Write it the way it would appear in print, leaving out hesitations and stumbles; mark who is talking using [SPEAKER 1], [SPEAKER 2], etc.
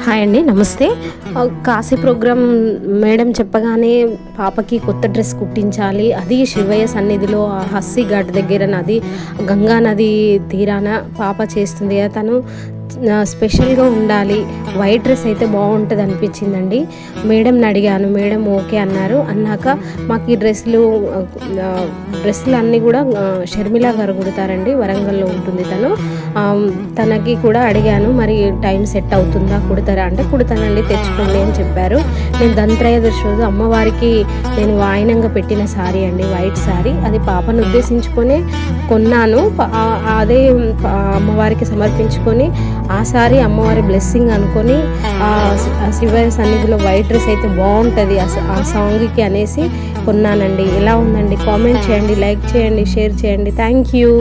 [SPEAKER 1] Hi అండి, నమస్తే. Kashi programme madam చెప్పగానే పాపకి కొత్త డ్రెస్ కుట్టించాలి, అది శివయ్య సన్నిధిలో హస్సీ ఘాట్ దగ్గర నది, గంగా నది తీరాన పాప చేస్తుంది కదా, తను స్పెషల్గా ఉండాలి, వైట్ డ్రెస్ అయితే బాగుంటుంది అనిపించిందండి. మేడంని అడిగాను, మేడం ఓకే అన్నారు. అన్నాక మాకు ఈ డ్రెస్సులు అన్నీ కూడా షర్మిల గారు కుడతారండి, వరంగల్లో ఉంటుంది తను. తనకి కూడా అడిగాను, మరి టైం సెట్ అవుతుందా, కుడతారా అంటే కుడతానండి, తెచ్చుకోండి అని చెప్పారు. నేను ధన్త్రయోదశి రోజు అమ్మవారికి నేను వాయినంగా పెట్టిన శారీ అండి, వైట్ శారీ, అది పాపను ఉద్దేశించుకొని కొన్నాను. అదే అమ్మవారికి సమర్పించుకొని ఆ సారీ అమ్మవారి బ్లెస్సింగ్ అనుకొని శివయ్య సన్నిధిలో వైట్ డ్రెస్ అయితే బాగుంటుంది ఆ సాంగ్కి అనేసి కొన్నానండి. ఎలా ఉందండి? కామెంట్ చేయండి, లైక్ చేయండి, షేర్ చేయండి. Thank you.